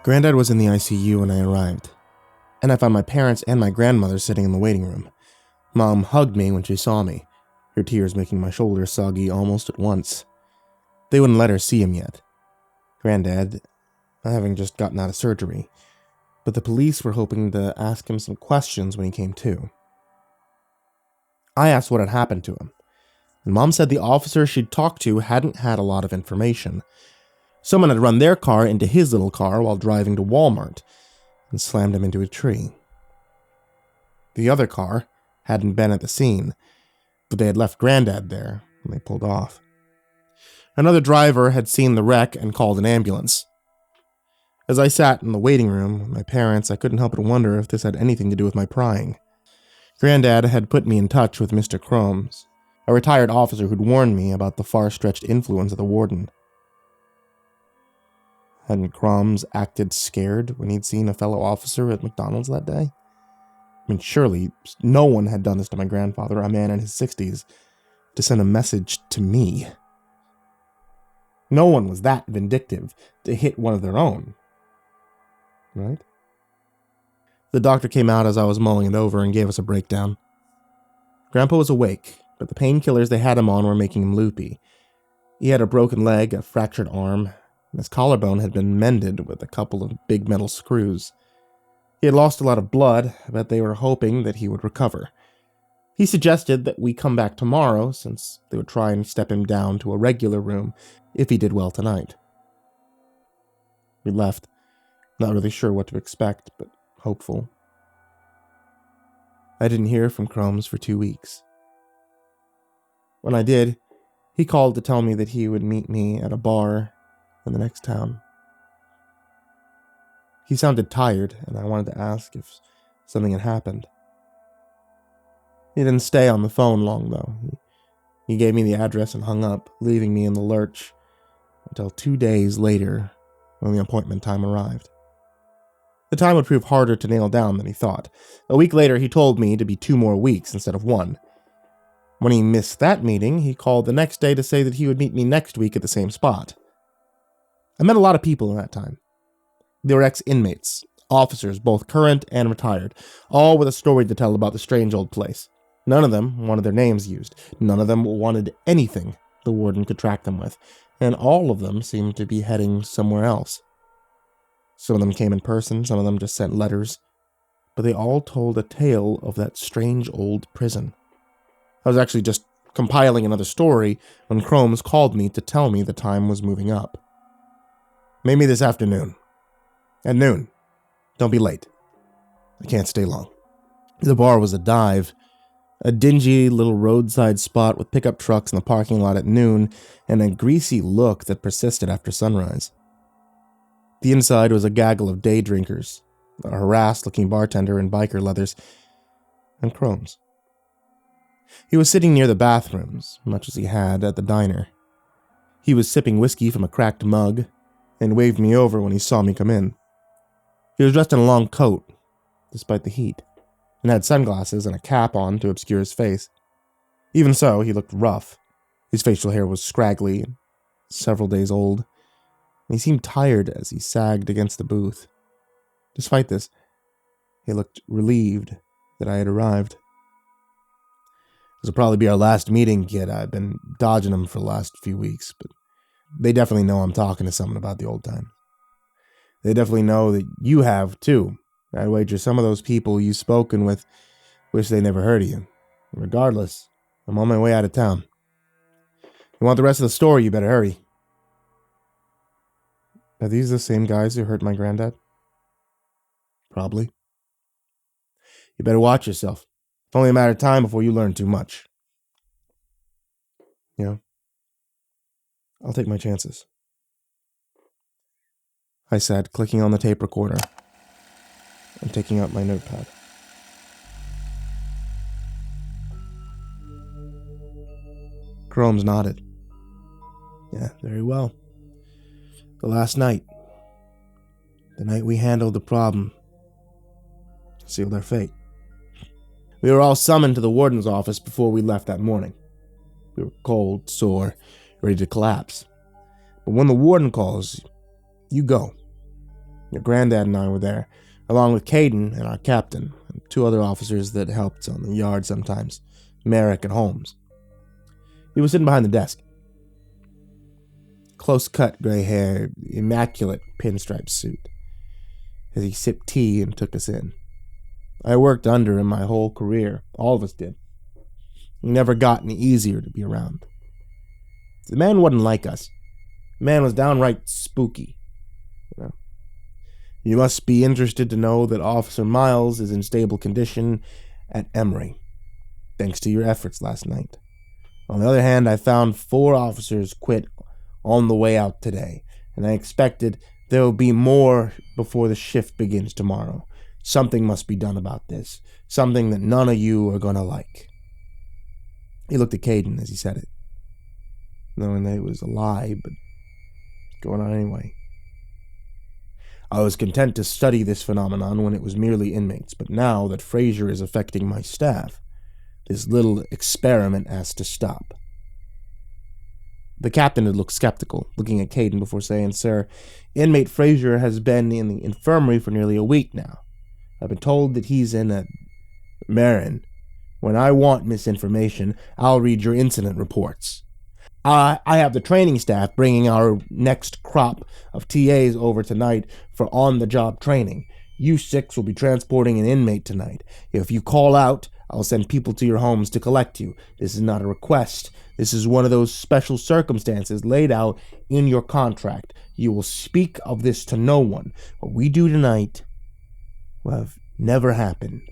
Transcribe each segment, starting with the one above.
Granddad was in the ICU when I arrived, and I found my parents and my grandmother sitting in the waiting room. Mom hugged me when she saw me, her tears making my shoulders soggy almost at once. They wouldn't let her see him yet. Granddad, having just gotten out of surgery, but the police were hoping to ask him some questions when he came to. I asked what had happened to him, and Mom said the officer she'd talked to hadn't had a lot of information. Someone had run their car into his little car while driving to Walmart and slammed him into a tree. The other car hadn't been at the scene, but they had left Granddad there when they pulled off. Another driver had seen the wreck and called an ambulance. As I sat in the waiting room with my parents, I couldn't help but wonder if this had anything to do with my prying. Granddad had put me in touch with Mr. Kromes, a retired officer who'd warned me about the far-stretched influence of the warden. Hadn't Kromes acted scared when he'd seen a fellow officer at McDonald's that day? I mean, surely no one had done this to my grandfather, a man in his 60s, to send a message to me. No one was that vindictive to hit one of their own. Right? The doctor came out as I was mulling it over and gave us a breakdown. Grandpa was awake, but the painkillers they had him on were making him loopy. He had a broken leg, a fractured arm, and his collarbone had been mended with a couple of big metal screws. He had lost a lot of blood, but they were hoping that he would recover. He suggested that we come back tomorrow, since they would try and step him down to a regular room if he did well tonight. We left, not really sure what to expect, but hopeful. I didn't hear from Kromes for 2 weeks. When I did, he called to tell me that he would meet me at a bar in the next town. He sounded tired, and I wanted to ask if something had happened. He didn't stay on the phone long, though. He gave me the address and hung up, leaving me in the lurch until 2 days later when the appointment time arrived. The time would prove harder to nail down than he thought. A week later, he told me to be 2 more weeks instead of 1. When he missed that meeting, he called the next day to say that he would meet me next week at the same spot. I met a lot of people in that time. They were ex-inmates, officers, both current and retired, all with a story to tell about the strange old place. None of them wanted their names used. None of them wanted anything the warden could track them with, and all of them seemed to be heading somewhere else. Some of them came in person, some of them just sent letters, but they all told a tale of that strange old prison. I was actually just compiling another story when Kromes called me to tell me the time was moving up. Meet me this afternoon. At noon. Don't be late. I can't stay long. The bar was a dive. A dingy little roadside spot with pickup trucks in the parking lot at noon and a greasy look that persisted after sunrise. The inside was a gaggle of day drinkers, a harassed-looking bartender in biker leathers, and Kromes. He was sitting near the bathrooms, much as he had at the diner. He was sipping whiskey from a cracked mug and waved me over when he saw me come in. He was dressed in a long coat, despite the heat, and had sunglasses and a cap on to obscure his face. Even so, he looked rough. His facial hair was scraggly, several days old, and he seemed tired as he sagged against the booth. Despite this, he looked relieved that I had arrived. This will probably be our last meeting, kid. I've been dodging them for the last few weeks, but they definitely know I'm talking to someone about the old time. They definitely know that you have, too. I'd wager some of those people you've spoken with wish they never heard of you. Regardless, I'm on my way out of town. You want the rest of the story, you better hurry. Are these the same guys who hurt my granddad? Probably. You better watch yourself. It's only a matter of time before you learn too much. Yeah. I'll take my chances. I said, clicking on the tape recorder and taking out my notepad. Kromes nodded. Yeah, very well. The last night. The night we handled the problem. Sealed our fate. We were all summoned to the warden's office before we left that morning. We were cold, sore, ready to collapse. But when the warden calls, you go. Your granddad and I were there, along with Caden and our captain, and 2 other officers that helped on the yard sometimes, Merrick and Holmes. He was sitting behind the desk. Close-cut gray hair, immaculate pinstripe suit, as he sipped tea and took us in. I worked under him my whole career. All of us did. He never got any easier to be around. The man wasn't like us. The man was downright spooky. You must be interested to know that Officer Miles is in stable condition at Emory, thanks to your efforts last night. On the other hand, I found 4 officers quit on the way out today, and I expected there will be more before the shift begins tomorrow. Something must be done about this, something that none of you are going to like. He looked at Caden as he said it, knowing that it was a lie, but going on anyway. I was content to study this phenomenon when it was merely inmates, but now that Fraser is affecting my staff, this little experiment has to stop. The captain had looked skeptical, looking at Caden before saying, "Sir, inmate Fraser has been in the infirmary for nearly a week now. I've been told that he's in a... Marin, when I want misinformation, I'll read your incident reports. I have the training staff bringing our next crop of TAs over tonight for on-the-job training. You 6 will be transporting an inmate tonight. If you call out, I'll send people to your homes to collect you. This is not a request. This is one of those special circumstances laid out in your contract. You will speak of this to no one. What we do tonight will have never happened.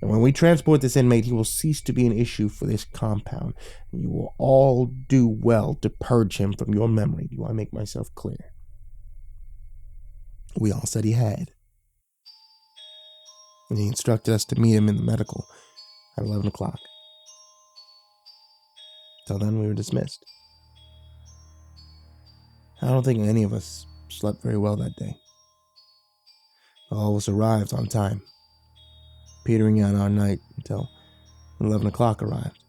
And when we transport this inmate, he will cease to be an issue for this compound. And you will all do well to purge him from your memory. Do I make myself clear?" We all said he had. And he instructed us to meet him in the medical at 11 o'clock. Till then, we were dismissed. I don't think any of us slept very well that day. All of us arrived on time, petering out our night until 11 o'clock arrived.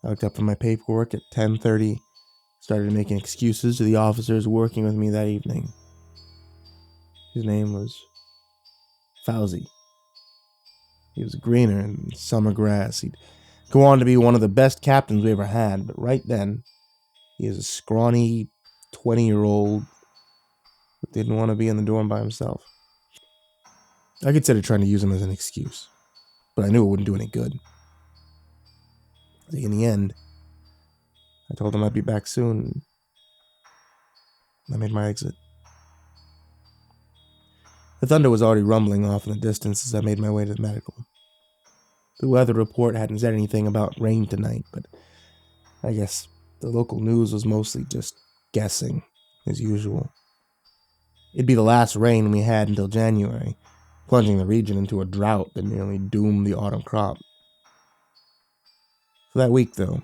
I looked up from my paperwork at 10:30, started making excuses to the officers working with me that evening. His name was Fauzi. He was greener in summer grass. He'd go on to be one of the best captains we ever had, but right then, he was a scrawny 20-year-old who didn't want to be in the dorm by himself. I considered trying to use him as an excuse, but I knew it wouldn't do any good. In the end, I told him I'd be back soon, and I made my exit. The thunder was already rumbling off in the distance as I made my way to the medical. The weather report hadn't said anything about rain tonight, but I guess the local news was mostly just guessing, as usual. It'd be the last rain we had until January, plunging the region into a drought that nearly doomed the autumn crop. For that week, though,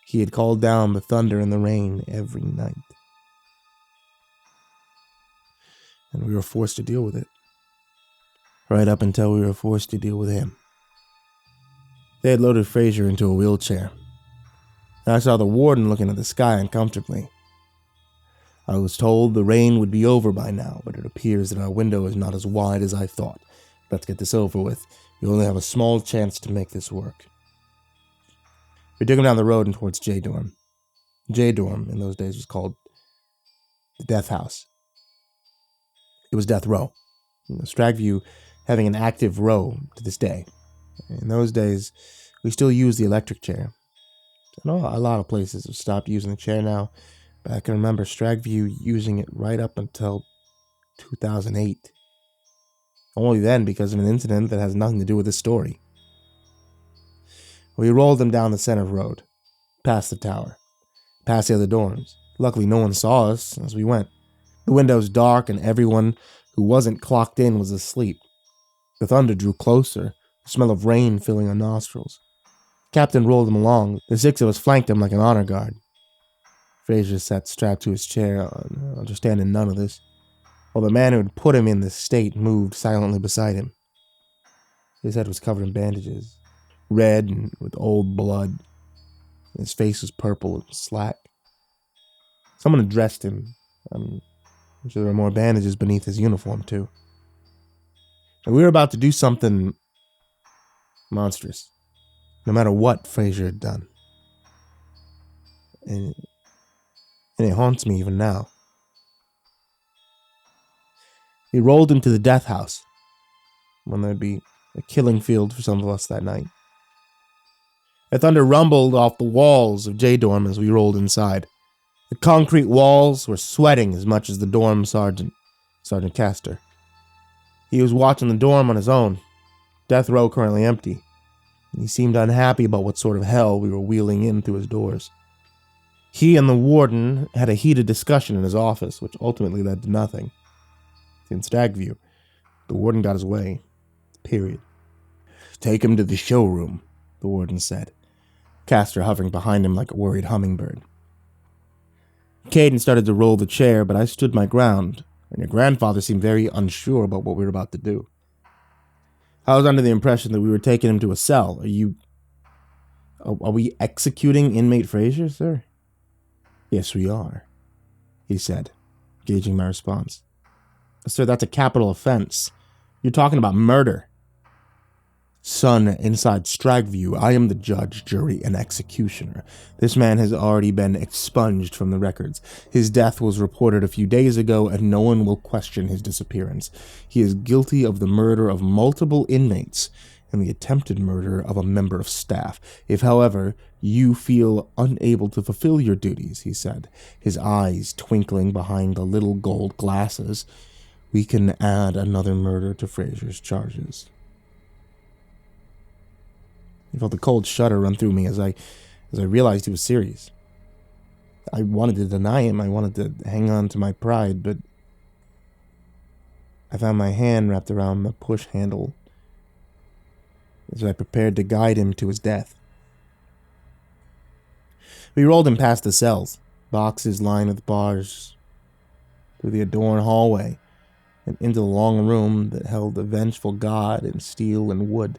he had called down the thunder and the rain every night. And we were forced to deal with it. Right up until we were forced to deal with him. They had loaded Fraser into a wheelchair. And I saw the warden looking at the sky uncomfortably. I was told the rain would be over by now, but it appears that our window is not as wide as I thought. Let's get this over with. We only have a small chance to make this work. We took him down the road and towards J-Dorm. J-Dorm, in those days, was called the Death House. It was Death Row. Straggview having an active row to this day. In those days, we still use the electric chair. I know a lot of places have stopped using the chair now, but I can remember Straggview using it right up until 2008. Only then because of an incident that has nothing to do with this story. We rolled them down the center road, past the tower, past the other dorms. Luckily, no one saw us as we went. The windows dark and everyone who wasn't clocked in was asleep. The thunder drew closer, the smell of rain filling our nostrils. Captain rolled him along. The 6 of us flanked him like an honor guard. Fraser sat strapped to his chair, understanding none of this, while the man who had put him in this state moved silently beside him. His head was covered in bandages, red and with old blood. His face was purple and slack. Someone addressed him. I'm sure there were more bandages beneath his uniform, too. And we were about to do something monstrous, no matter what Fraser had done. And it haunts me even now. We rolled into the death house, when there'd be a killing field for some of us that night. The thunder rumbled off the walls of J-Dorm as we rolled inside. The concrete walls were sweating as much as the dorm sergeant, Sergeant Castor. He was watching the dorm on his own, death row currently empty, and he seemed unhappy about what sort of hell we were wheeling in through his doors. He and the warden had a heated discussion in his office, which ultimately led to nothing. In Stagview, the warden got his way. Period. "Take him to the showroom," the warden said, Castor hovering behind him like a worried hummingbird. Caden started to roll the chair, but I stood my ground, and your grandfather seemed very unsure about what we were about to do. I was under the impression that we were taking him to a cell. Are we executing inmate Fraser, sir? "Yes, we are," he said, gauging my response. "Sir, that's a capital offense. You're talking about murder." "Son, inside Stagview, I am the judge, jury, and executioner. This man has already been expunged from the records. His death was reported a few days ago, and no one will question his disappearance. He is guilty of the murder of multiple inmates and the attempted murder of a member of staff. If, however, you feel unable to fulfill your duties," he said, his eyes twinkling behind the little gold glasses, "we can add another murder to Fraser's charges." I felt a cold shudder run through me as I realized he was serious. I wanted to deny him. I wanted to hang on to my pride, but I found my hand wrapped around the push handle as I prepared to guide him to his death. We rolled him past the cells, boxes lined with bars, through the adorned hallway, and into the long room that held the vengeful god in steel and wood.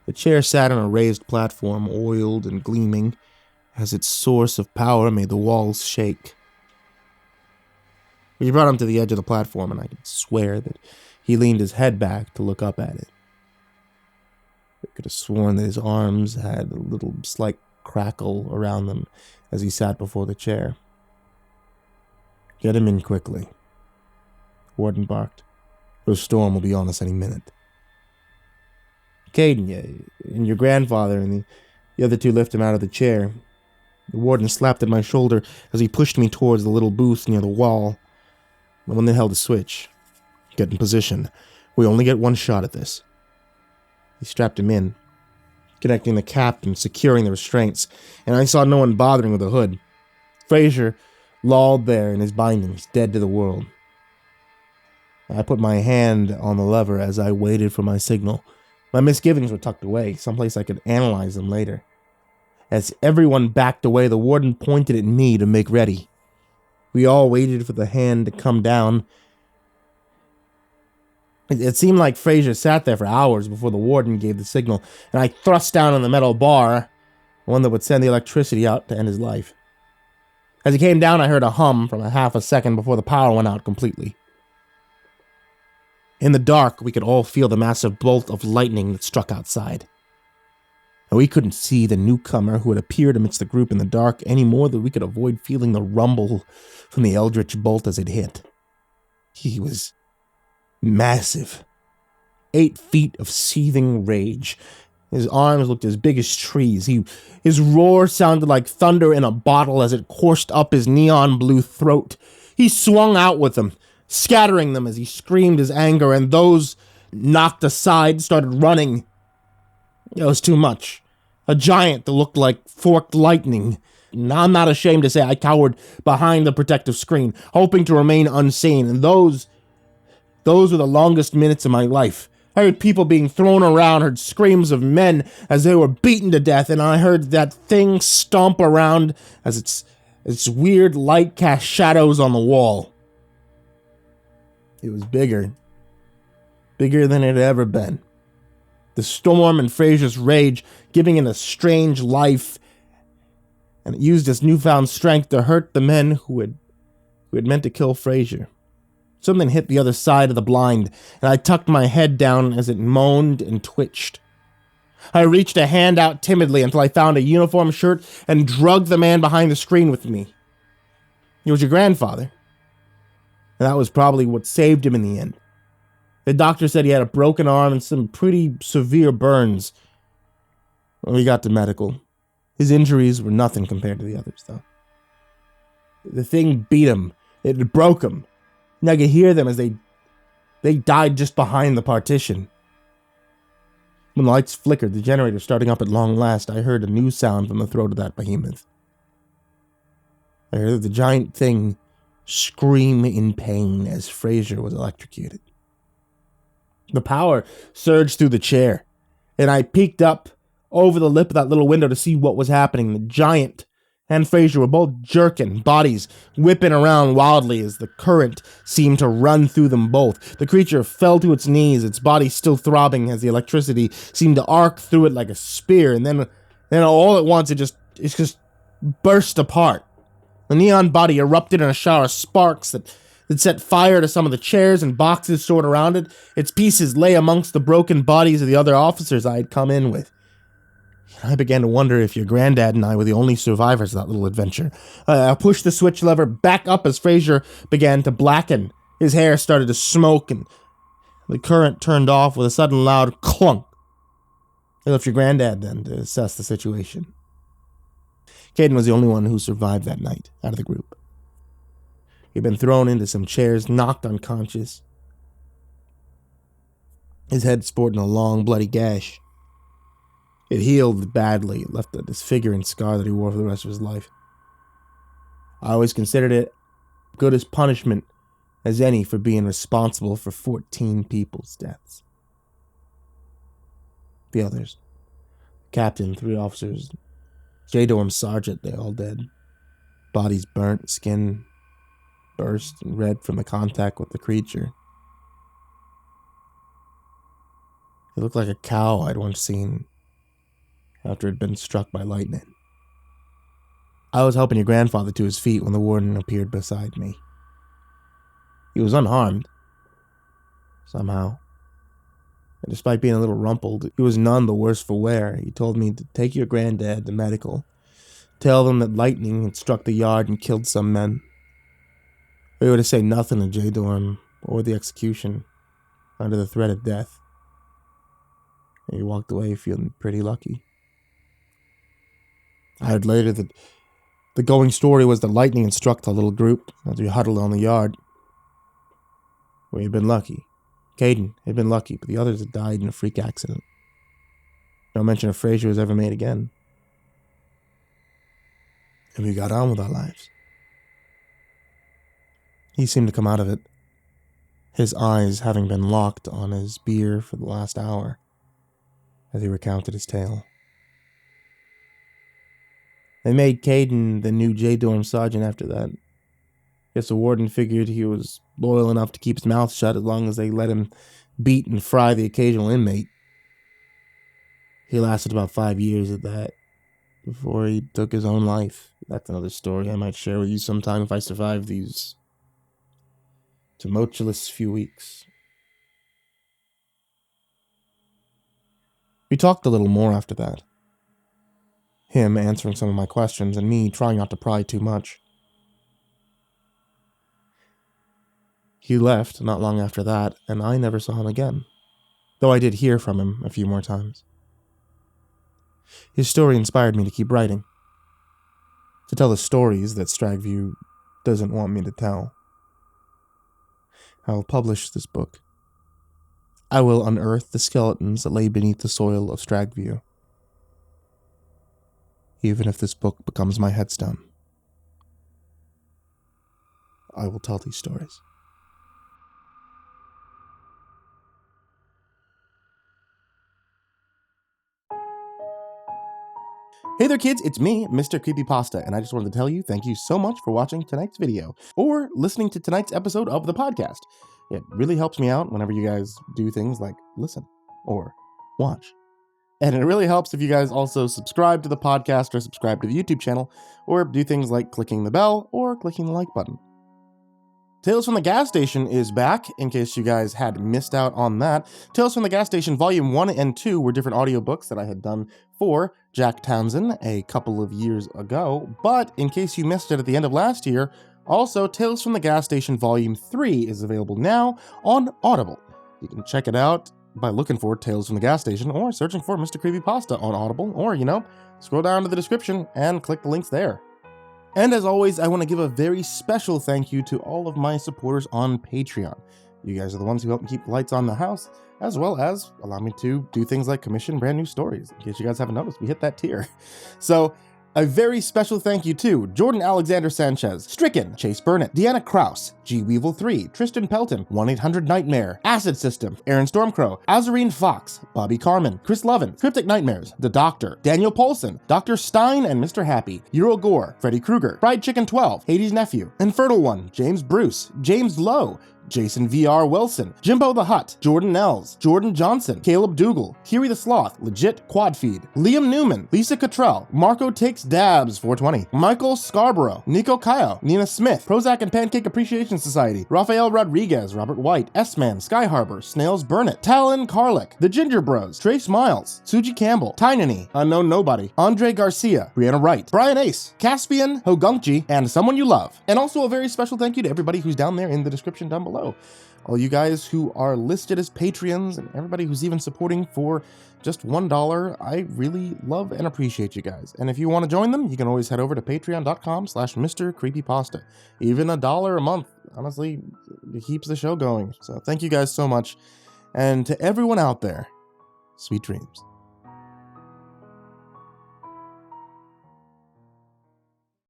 The chair sat on a raised platform, oiled and gleaming, as its source of power made the walls shake. We brought him to the edge of the platform, and I could swear that he leaned his head back to look up at it. I could have sworn that his arms had a little slight crackle around them as he sat before the chair. "Get him in quickly," Warden barked. "The storm will be on us any minute." Caden and your grandfather and the other two lift him out of the chair. The warden slapped at my shoulder as he pushed me towards the little booth near the wall, the one that held a switch. "Get in position. We only get one shot at this." He strapped him in, connecting the cap and securing the restraints, and I saw no one bothering with the hood. Fraser lolled there in his bindings, dead to the world. I put my hand on the lever as I waited for my signal. My misgivings were tucked away, someplace I could analyze them later. As everyone backed away, the warden pointed at me to make ready. We all waited for the hand to come down. It seemed like Fraser sat there for hours before the warden gave the signal, and I thrust down on the metal bar, one that would send the electricity out to end his life. As he came down, I heard a hum from a half a second before the power went out completely. In the dark, we could all feel the massive bolt of lightning that struck outside. And we couldn't see the newcomer who had appeared amidst the group in the dark any more than we could avoid feeling the rumble from the eldritch bolt as it hit. He was massive. 8 feet of seething rage. His arms looked as big as trees. His roar sounded like thunder in a bottle as it coursed up his neon blue throat. He swung out with them, scattering them as he screamed his anger, and those knocked aside started running. It was too much. A giant that looked like forked lightning. I'm not ashamed to say I cowered behind the protective screen, hoping to remain unseen, and those were the longest minutes of my life. I heard people being thrown around, heard screams of men as they were beaten to death, and I heard that thing stomp around as its weird light cast shadows on the wall. It was bigger than it had ever been. The storm and Fraser's rage giving it a strange life, and it used its newfound strength to hurt the men who had who had meant to kill Frazier. Something hit the other side of the blind, and I tucked my head down as it moaned and twitched. I reached a hand out timidly until I found a uniform shirt and drugged the man behind the screen with me. He was your grandfather. And that was probably what saved him in the end. The doctor said he had a broken arm and some pretty severe burns. When we got to medical, his injuries were nothing compared to the others, though. The thing beat him. It broke him. And I could hear them as they died just behind the partition. When the lights flickered, the generator starting up at long last, I heard a new sound from the throat of that behemoth. I heard the giant thing scream in pain as Frazier was electrocuted. The power surged through the chair, and I peeked up over the lip of that little window to see what was happening. The giant and Frazier were both jerking, bodies whipping around wildly as the current seemed to run through them both. The creature fell to its knees, its body still throbbing as the electricity seemed to arc through it like a spear, and then all at once it just burst apart. The neon body erupted in a shower of sparks that set fire to some of the chairs and boxes stored around it. Its pieces lay amongst the broken bodies of the other officers I had come in with. I began to wonder if your granddad and I were the only survivors of that little adventure. I pushed the switch lever back up as Frazier began to blacken. His hair started to smoke, and the current turned off with a sudden loud clunk. I left your granddad then to assess the situation. Caden was the only one who survived that night out of the group. He'd been thrown into some chairs, knocked unconscious. His head sporting a long, bloody gash. It healed badly. It left a disfiguring scar that he wore for the rest of his life. I always considered it good as punishment as any for being responsible for 14 people's deaths. The others, captain, 3 officers, J-Dorm sergeant, they all dead. Bodies burnt, skin burst and red from the contact with the creature. It looked like a cow I'd once seen after it had been struck by lightning. I was helping your grandfather to his feet when the warden appeared beside me. He was unharmed, somehow. And despite being a little rumpled, he was none the worse for wear. He told me to take your granddad to medical, tell them that lightning had struck the yard and killed some men. We were to say nothing to J-Dorm or the execution under the threat of death. And he walked away feeling pretty lucky. I heard later that the going story was that lightning had struck the little group as we huddled on the yard. We had been lucky. Caden had been lucky, but the others had died in a freak accident. No mention of Frazier was ever made again. And we got on with our lives. He seemed to come out of it, his eyes having been locked on his beer for the last hour, as he recounted his tale. They made Caden the new J-Dorm sergeant after that. Guess the warden figured he was loyal enough to keep his mouth shut as long as they let him beat and fry the occasional inmate. He lasted about 5 years at that, before he took his own life. That's another story I might share with you sometime if I survive these tumultuous few weeks. We talked a little more after that. Him answering some of my questions and me trying not to pry too much. He left not long after that, and I never saw him again, though I did hear from him a few more times. His story inspired me to keep writing, to tell the stories that Stragview doesn't want me to tell. I will publish this book. I will unearth the skeletons that lay beneath the soil of Stragview, even if this book becomes my headstone. I will tell these stories. Hey there kids, it's me, MrCreepyPasta, and I just wanted to tell you thank you so much for watching tonight's video, or listening to tonight's episode of the podcast. It really helps me out whenever you guys do things like listen, or watch. And it really helps if you guys also subscribe to the podcast, or subscribe to the YouTube channel, or do things like clicking the bell, or clicking the like button. Tales from the Gas Station is back, in case you guys had missed out on that. Tales from the Gas Station Volume 1 and 2 were different audiobooks that I had done for Jack Townsend a couple of years ago, but in case you missed it at the end of last year, also Tales from the Gas Station Volume 3 is available now on Audible. You can check it out by looking for Tales from the Gas Station or searching for MrCreepyPasta on Audible, or, scroll down to the description and click the links there. And as always, I want to give a very special thank you to all of my supporters on Patreon. You guys are the ones who help me keep the lights on the house, as well as allow me to do things like commission brand new stories. In case you guys haven't noticed, we hit that tier. So, a very special thank you to Jordan Alexander Sanchez, Stricken, Chase Burnett, Deanna Kraus, G Weevil 3, Tristan Pelton, 1-800-Nightmare, AcidSystem, Aaron Stormcrow, Azurine Fox, Bobby Karman, Chris Lovins, Cryptic Nightmares, The Doctor, Daniel Polson, Dr. Stein and Mr. Happy, Eurogore, Freddy Krueger, Fried Chicken 12, Hades Nephew, InfernalOne, James Bruce, James Lowe, Jason VR Wilson, JimboTheHutt, Jordan Nells, Jordan Johnson, Caleb Dougal, Kiri the Sloth, Legit Quad Feed, Liam Newman, Lisa Cottrell, Marco Takes Dabs 420, Michael Scharbrough, Nico Kayo, Nina Smith, Prozac and Pancake Appreciation Society, Rafael Rodriguez, Robert White, S-Man, Sky Harbor, Snails Burnett, Talon Karlik, The Ginger Bros, Trace Miles, Tsuji Campbell, Tynannie, Unknown Nobody, Andre Garcia, Brianna Wright, Brian Ace, Caspian, hogunkji, and Someone You Love. And also a very special thank you to everybody who's down there in the description down below. All you guys who are listed as Patreons and everybody who's even supporting for just $1, I really love and appreciate you guys. And if you want to join them, you can always head over to patreon.com/MrCreepyPasta. Even $1 a month, honestly, it keeps the show going. So thank you guys so much. And to everyone out there, sweet dreams.